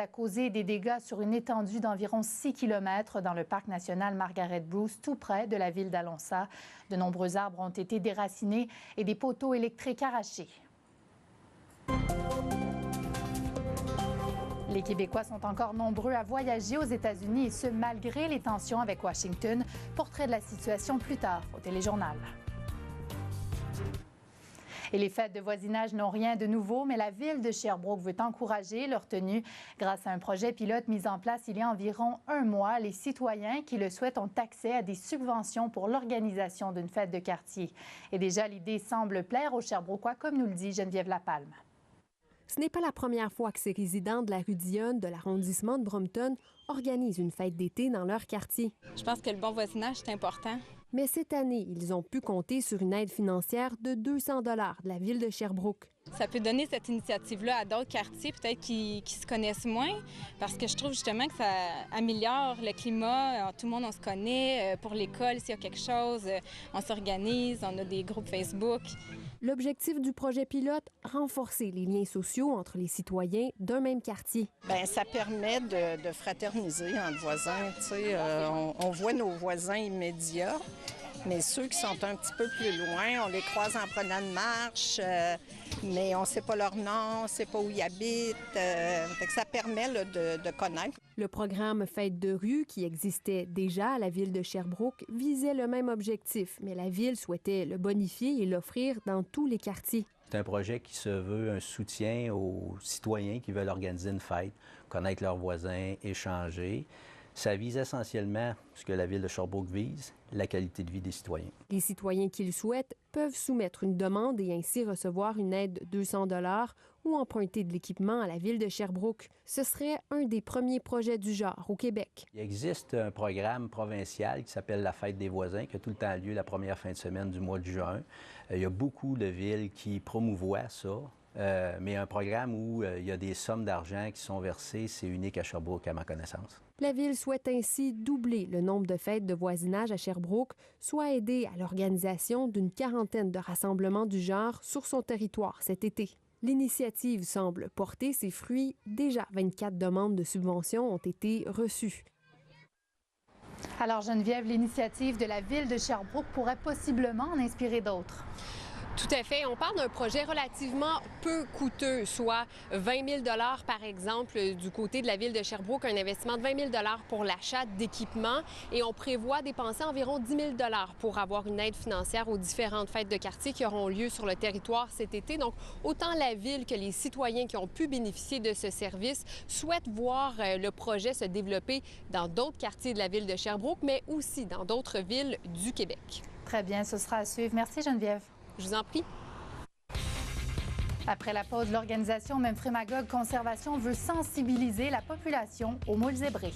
a causé des dégâts sur une étendue d'environ 6 km dans le parc national Margaret Bruce, tout près de la ville d'Alonsa. De nombreux arbres ont été déracinés et des poteaux électriques arrachés. Les Québécois sont encore nombreux à voyager aux États-Unis et ce, malgré les tensions avec Washington. Portrait de la situation plus tard au Téléjournal. Et les fêtes de voisinage n'ont rien de nouveau, mais la ville de Sherbrooke veut encourager leur tenue. Grâce à un projet pilote mis en place il y a environ un mois, les citoyens qui le souhaitent ont accès à des subventions pour l'organisation d'une fête de quartier. Et déjà, l'idée semble plaire aux Sherbrookeois, comme nous le dit Geneviève Lapalme. Ce n'est pas la première fois que ces résidents de la rue Dionne de l'arrondissement de Brompton organisent une fête d'été dans leur quartier. Je pense que le bon voisinage, c'est important. Mais cette année, ils ont pu compter sur une aide financière de 200 $ de la ville de Sherbrooke. Ça peut donner cette initiative-là à d'autres quartiers, peut-être qui se connaissent moins, parce que je trouve justement que ça améliore le climat. Tout le monde, on se connaît. Pour l'école, s'il y a quelque chose, on s'organise, on a des groupes Facebook. L'objectif du projet pilote, renforcer les liens sociaux entre les citoyens d'un même quartier. Bien, ça permet de fraterniser entre voisins. Tu sais, on voit nos voisins immédiats, mais ceux qui sont un petit peu plus loin, on les croise en prenant une marche, mais on ne sait pas leur nom, on ne sait pas où ils habitent. Fait que ça permet là, de connaître. Le programme Fête de rue, qui existait déjà à la ville de Sherbrooke, visait le même objectif, mais la ville souhaitait le bonifier et l'offrir dans tous les quartiers. C'est un projet qui se veut un soutien aux citoyens qui veulent organiser une fête, connaître leurs voisins, échanger. Ça vise essentiellement ce que la ville de Sherbrooke vise, la qualité de vie des citoyens. Les citoyens qui le souhaitent peuvent soumettre une demande et ainsi recevoir une aide de 200 $ ou emprunter de l'équipement à la ville de Sherbrooke. Ce serait un des premiers projets du genre au Québec. Il existe un programme provincial qui s'appelle la Fête des voisins, qui a tout le temps lieu la première fin de semaine du mois de juin. Il y a beaucoup de villes qui promouvoient ça. Mais un programme où il y a des sommes d'argent qui sont versées, c'est unique à Sherbrooke, à ma connaissance. La ville souhaite ainsi doubler le nombre de fêtes de voisinage à Sherbrooke, soit aider à l'organisation d'une quarantaine de rassemblements du genre sur son territoire cet été. L'initiative semble porter ses fruits. Déjà, 24 demandes de subventions ont été reçues. Alors Geneviève, l'initiative de la ville de Sherbrooke pourrait possiblement en inspirer d'autres. Tout à fait. On parle d'un projet relativement peu coûteux, soit 20 000 $ par exemple du côté de la ville de Sherbrooke, un investissement de 20 000 $ pour l'achat d'équipements et on prévoit dépenser environ 10 000 $ pour avoir une aide financière aux différentes fêtes de quartier qui auront lieu sur le territoire cet été. Donc, autant la ville que les citoyens qui ont pu bénéficier de ce service souhaitent voir le projet se développer dans d'autres quartiers de la ville de Sherbrooke, mais aussi dans d'autres villes du Québec. Très bien, ce sera à suivre. Merci Geneviève. Je vous en prie. Après la pause, l'organisation Memphremagog Conservation veut sensibiliser la population aux moules zébrés.